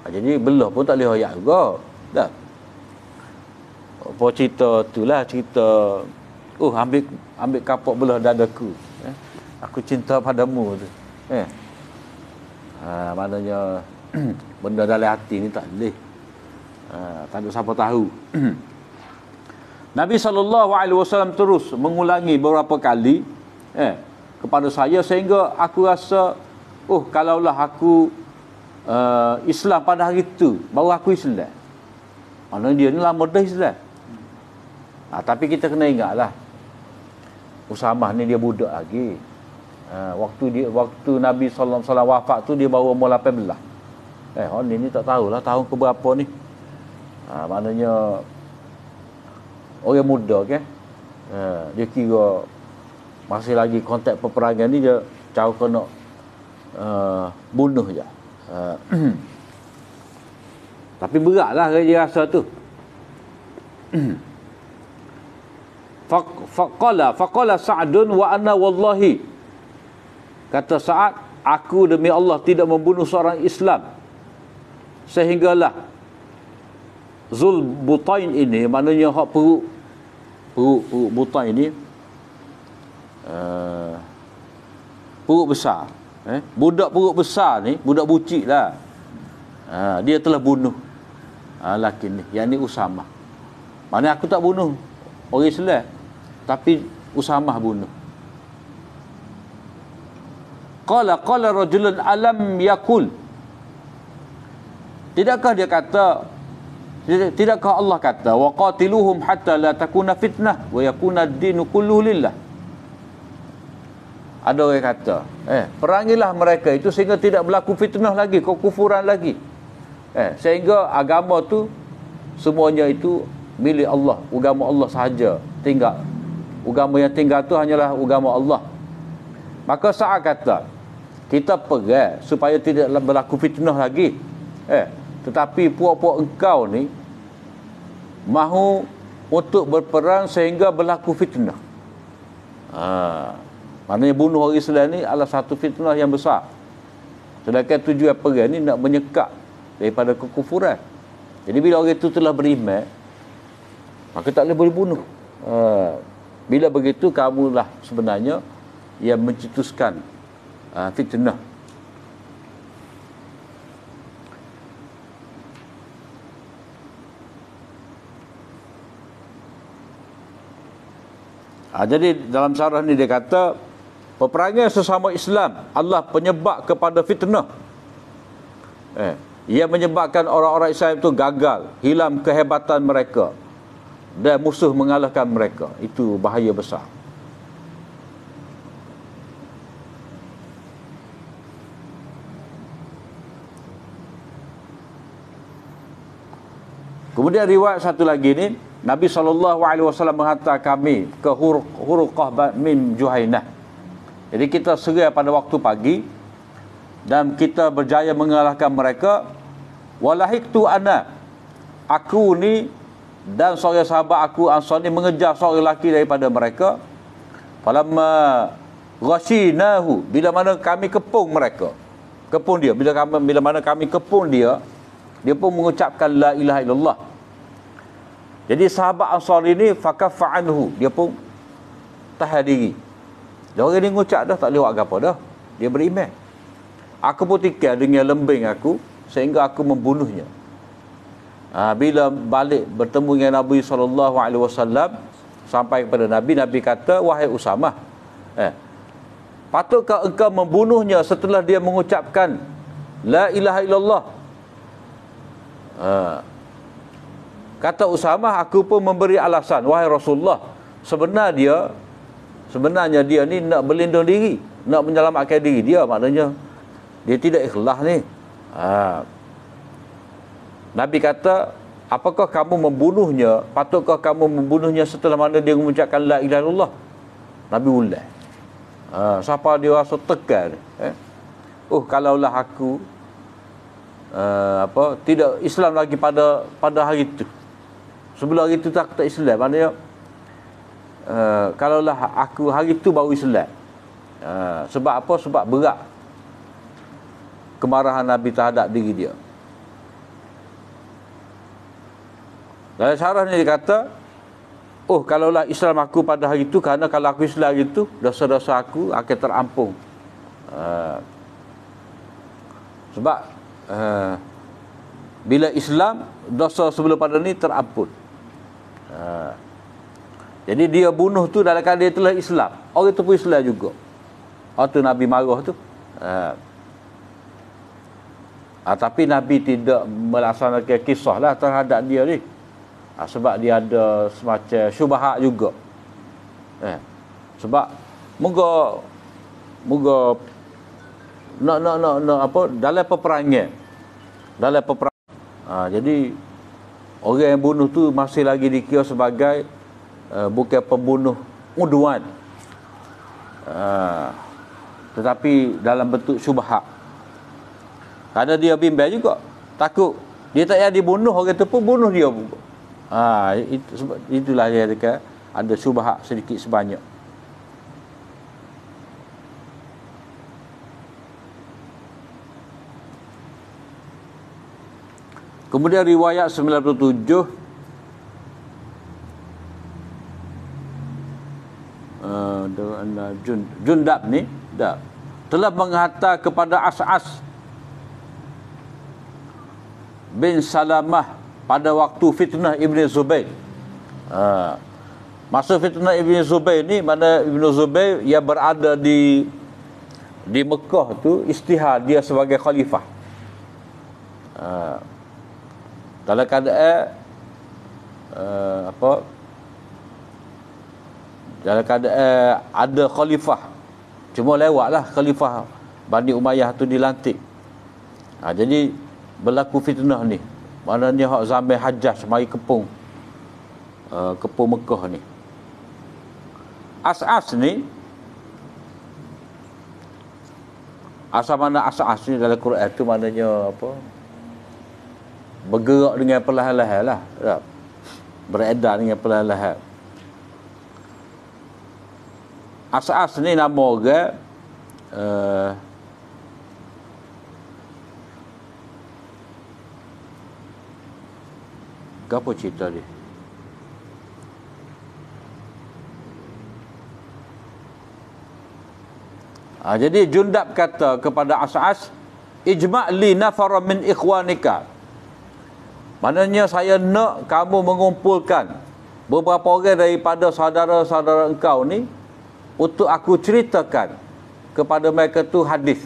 Jadi belah pun tak boleh hoyak juga. Dah. Apa cerita itulah cerita ambil kapok belah dadaku. Aku cinta padamu tu. Maknanya benda dalam hati ni tak boleh. Tak ada siapa tahu. Nabi SAW terus mengulangi beberapa kali kepada saya sehingga aku rasa, kalaulah aku Islam pada hari itu, baru aku Islam. Maknanya dia ni lama dah Islam. Tapi kita kena ingatlah, Usamah ni dia budak lagi. Waktu Nabi SAW wafat tu dia baru umur 18. Orang ni tak tahulah tahun ke berapa ni. Maknanya orang muda kan. Dia kira masih lagi konteks peperangan ni, dia cara kena bunuh je. Tapi beratlah dia rasa tu. Faqala Sa'dun wa anna wallahi, kata Sa'ad, aku demi Allah tidak membunuh seorang Islam sehinggalah Zul Butain ini, maknanya hak perut Butain ini, perut besar, budak perut besar ni, budak bucik lah, dia telah bunuh lelaki ni, yang ni Usamah. Maknanya aku tak bunuh orang Islam, tapi Usamah bunuh. Qala rajulun alam yakul, tidakkah Allah kata wa qatiluhum hatta la takuna fitnah wa yakuna ad-dinu kulluhu lillah. Ada orang kata, perangilah mereka itu sehingga tidak berlaku fitnah lagi, kekufuran lagi, sehingga agama tu semuanya itu milik Allah, agama Allah sahaja tinggal. Agama yang tinggal tu hanyalah agama Allah. Maka Sa'ad kata, kita perang supaya tidak berlaku fitnah lagi. Tetapi puak-puak engkau ni mahu untuk berperang sehingga berlaku fitnah. Maknanya bunuh orang Islam ni adalah satu fitnah yang besar. Sedangkan tujuan perang ni nak menyekap daripada kekufuran. Jadi bila orang itu telah beriman, maka tak boleh bunuh. Bila begitu, kamulah sebenarnya yang mencetuskan fitnah. Jadi dalam syarah ni dia kata, peperangan sesama Islam Allah penyebab kepada fitnah. Ia menyebabkan orang-orang Islam itu gagal, hilang kehebatan mereka, dan musuh mengalahkan mereka. Itu bahaya besar. Kemudian riwayat satu lagi ni, Nabi SAW menghantar kami ke Huruqah min Juhainah. Jadi kita serai pada waktu pagi dan kita berjaya mengalahkan mereka. Walahiktu ana, aku ni dan seorang sahabat aku Ansar ni mengejar seorang lelaki daripada mereka. Falamma ghashinahu, bila mana kami kepung mereka, kepung dia, bila mana kami kepung dia, dia pun mengucapkan la ilaha illallah. Jadi sahabat Ansar ini fakaffa anhu, dia pun tahan diri. Dia orang ni mengucap dah, tak lewat apa dah, dia beriman. Aku pun tikar dengan lembing aku sehingga aku membunuhnya. Bila balik bertemu dengan Nabi SAW, sampai kepada Nabi, Nabi kata, wahai Usamah, patutkah engkau membunuhnya setelah dia mengucapkan la ilaha illallah? Kata Usamah, aku pun memberi alasan, wahai Rasulullah, sebenarnya dia ni nak berlindung diri, nak menyelamatkan diri dia, maknanya dia tidak ikhlas ni. Nabi kata, apakah kamu membunuhnya? Patutkah kamu membunuhnya setelah mana dia mengucapkan la ilaha illallah? Nabi ulas. Siapa dia rasa tekan? Kalaulah aku tidak Islam lagi pada hari itu. Sebelum hari itu tak Islam. Maknanya kalaulah aku hari itu baru Islam. Sebab apa? Sebab berat kemarahan Nabi terhadap diri dia. Dalam syarah ni dia kata, kalaulah Islam aku pada hari itu, kerana kalau aku Islam hari itu, dosa-dosa aku akan terampung. Sebab bila Islam, dosa sebelum pada ni terampun. Jadi dia bunuh tu dalam keadaan dia telah Islam. Orang itu pun Islam juga. Waktu Nabi marah tu. Tapi Nabi tidak melaksanakan kisah lah terhadap dia ni. Sebab dia ada semacam syubhat juga. Sebab moga nak dalam peperangan. Jadi orang yang bunuh tu masih lagi dikira sebagai bukan pembunuh udwan. Tetapi dalam bentuk syubhat. Kerana dia bimbang juga, takut dia tak payah dibunuh, orang tu pun bunuh dia pun. Itulah dia kata ada syubhat sedikit sebanyak. Kemudian riwayat 97, Jundab ni telah menghantar kepada As'as bin Salamah pada waktu fitnah Ibn Zubair. Masa fitnah Ibn Zubair ni, mana Ibn Zubair yang berada di Mekah tu, istihad dia sebagai khalifah. Dalam keadaan dalam keadaan ada khalifah, cuma lewatlah khalifah Bani Umayyah tu dilantik. Jadi berlaku fitnah ni, maknanya hak zaman Hajjaj mari kepung Mekah ni. As'as ni, asal mana As'as ni dalam Quran tu maknanya apa? Bergerak dengan perlahan-lahan lah, beredar dengan perlahan-lahan. As'as ni nama orang apa cerita dia? Jadi Jundab kata kepada As'as, ijma' li nafara min ikhwanika. Maknanya saya nak kamu mengumpulkan beberapa orang daripada saudara-saudara engkau ni untuk aku ceritakan kepada mereka tu hadis.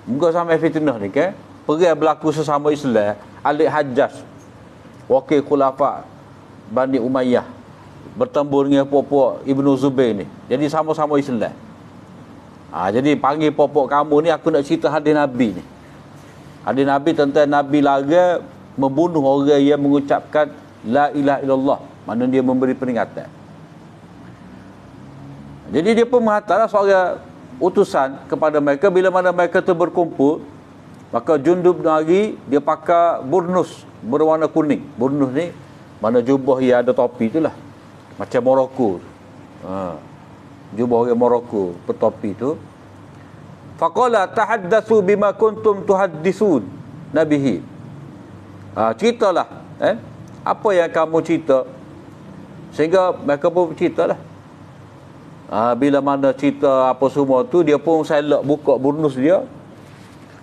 Muka sampai fitnah ni ke? Perang berlaku sesama Islam, Alik Hajjaj, wakil khulafa Bani Umayyah, bertembur dengan puak-puak Ibn Zubair ni. Jadi sama-sama Islam. Jadi panggil puak-puak kamu ni, aku nak cerita hadis Nabi ni. Hadis Nabi tentang Nabi larang membunuh orang yang mengucapkan la ilaha illallah. Mana dia memberi peringatan. Jadi dia pun menghantarlah seorang utusan kepada mereka. Bila mana mereka tu berkumpul, maka Jundub bin Hari dia pakai burnus berwarna kuning. Burnus ni mana jubah yang ada topi itulah. Macam Morocco. Jubah orang Morocco bertopi tu. Faqala tahaddatsu bima kuntum tuhaddisun nabihi. Ceritalah apa yang kamu cerita. Sehingga mereka pun ceritalah. Bila mana cerita apa semua tu, dia pun selok buka burnus dia.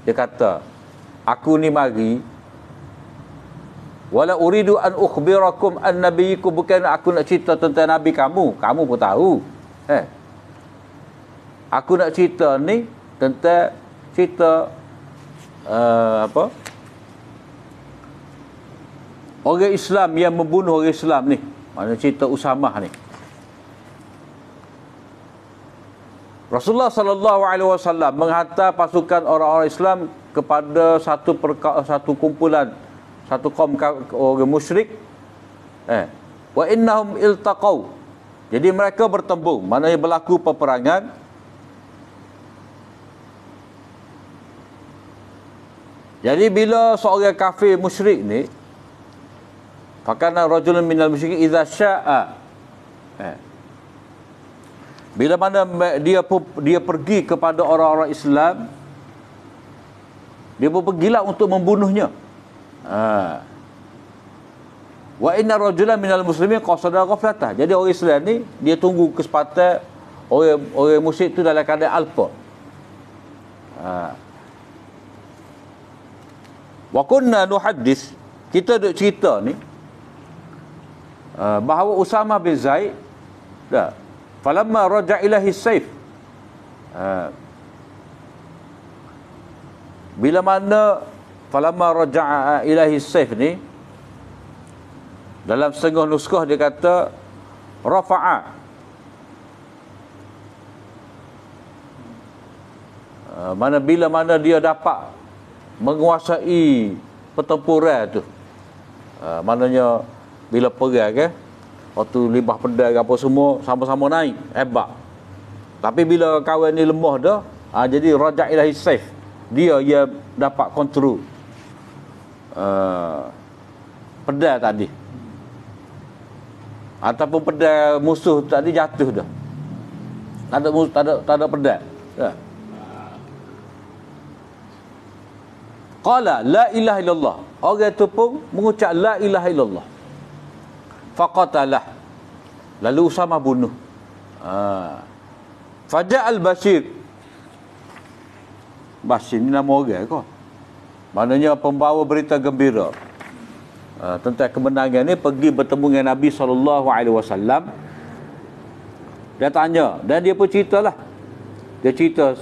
Dia kata, aku ni mari wala uridu an ukhbirakum an nabiyyikum, bukan aku nak cerita tentang nabi kamu pun tahu. Aku nak cerita ni tentang cerita orang Islam yang membunuh orang Islam ni. Mana cerita Usamah ni. Rasulullah sallallahu alaihi wasallam menghantar pasukan orang-orang Islam kepada satu kumpulan, satu kaum orang musyrik. Wa innahum iltaqau. Jadi mereka bertembung, maknanya berlaku peperangan. Jadi bila seorang kafir musyrik ni, fakana rajulun minal musyrikin idza syaa, bila mana dia pergi kepada orang-orang Islam, dia pun pergilah untuk membunuhnya. Wa inna rajulan minal muslimin qasada ghaflatah. Jadi orang Islam ni dia tunggu kesempatan orang musyrik tu dalam keadaan alpa. Wa kunna nuhaddis, kita duk cerita ni bahawa Usamah bin Zaid falamma raja ilahi saif, bila mana falamma raja'a ilahi saif ni, dalam setengah nuskah dia kata rafa'a, bila mana dia dapat menguasai pertempuran tu, maknanya bila perang kan, waktu limbah pedang apa semua sama-sama naik hebat. Tapi bila kawan ni lemah dah, jadi raja ilahi saif, dia yang dapat kontrol pedang tadi, ataupun pedang musuh tadi jatuh dah, tak ada pedang. Qala la ilaha illallah, orang tu pun mengucap la ilaha illallah. Faqatalah, lalu Usamah bunuh. Faja'al Bashir, Bashir ni nama orang kau, maknanya pembawa berita gembira tentang kemenangan ni, pergi bertemu dengan Nabi SAW. Dia tanya, dan dia pun ceritalah. Dia cerita,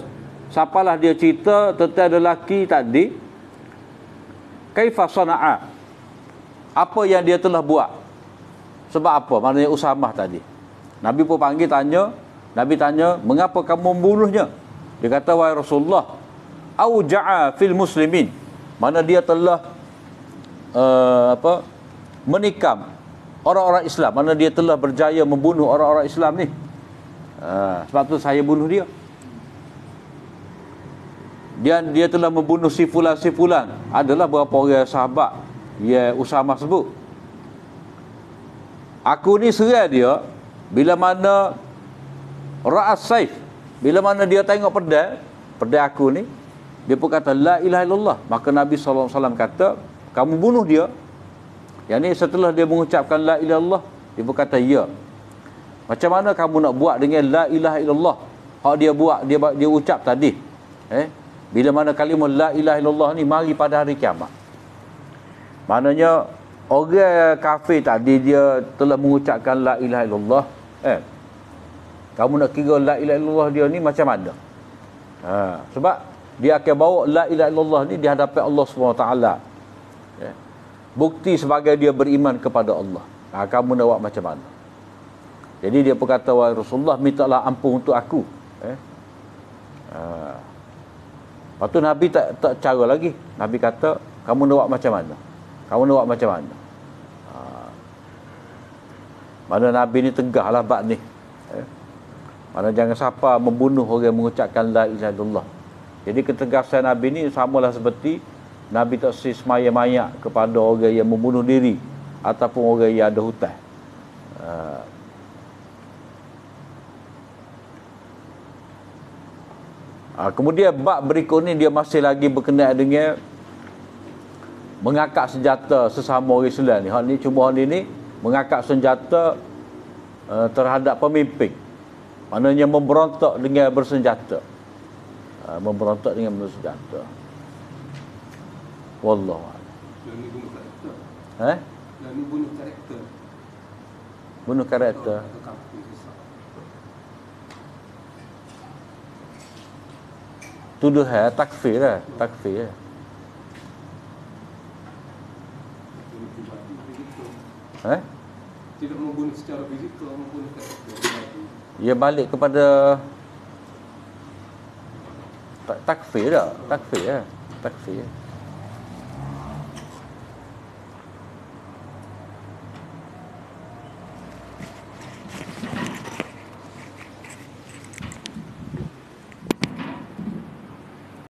siapalah dia cerita tentang lelaki tadi, kaifa sana'a, apa yang dia telah buat. Sebab apa? Maknanya Usamah tadi. Nabi pun panggil tanya. Nabi tanya, mengapa kamu membunuhnya? Dia kata, wahai Rasulullah, auja'a fil muslimin, mana dia telah menikam orang-orang Islam, mana dia telah berjaya membunuh orang-orang Islam ni. Sebab tu saya bunuh dia. Dia telah membunuh si fulan. Adalah beberapa orang sahabat yang Usamah sebut. Aku ni serang dia bila mana ra'as saif, bila mana dia tengok pedang aku ni, dia pun kata la ilaha illallah. Maka Nabi SAW kata, kamu bunuh dia. Yang ni setelah dia mengucapkan la ilaha illallah, dia pun kata ya. Macam mana kamu nak buat dengan la ilaha illallah hak dia buat, dia ucap tadi, bila mana kalimah la ilaha illallah ni mari pada hari kiamat. Maknanya orang kafir tadi dia telah mengucapkan la ilaha illallah. Kamu nak kira la ilaha illallah dia ni macam mana? Sebab dia akan bawa la ilaha illallah ni di hadapan Allah SWT. Bukti sebagai dia beriman kepada Allah. Kamu nak buat macam mana? Jadi dia berkata, wahai Rasulullah, mintalah ampun untuk aku. Lepas tu Nabi tak cara lagi. Nabi kata, kamu nak buat macam mana? Kamu nak buat macam mana? Mana Nabi ni tegah lah bab ni. Mana jangan siapa membunuh orang yang mengucapkan la ilaha illallah. Jadi ketegasan Nabi ni samalah seperti Nabi tak semaya-maya kepada orang yang membunuh diri ataupun orang yang ada hutang. Kemudian bab berikut ni dia masih lagi berkenaan dengan mengangkat senjata sesama orang Islam ni. Hal ni cuma hal ini mengangkat senjata terhadap pemimpin. Maknanya memberontak dengan bersenjata. Memberontak dengan bersenjata. Wallahu a'lam. Dan ni bunuh karakter. Dan ni bunuh karakter. Bunuh karakter. Atau kampung susah. Tuduhan takfir lah, takfir. Bunuh pribadi, fizikal. Tidak membunuh secara fizikal, membunuh karakter pribadi. Ia balik kepada takfir lah, takfir.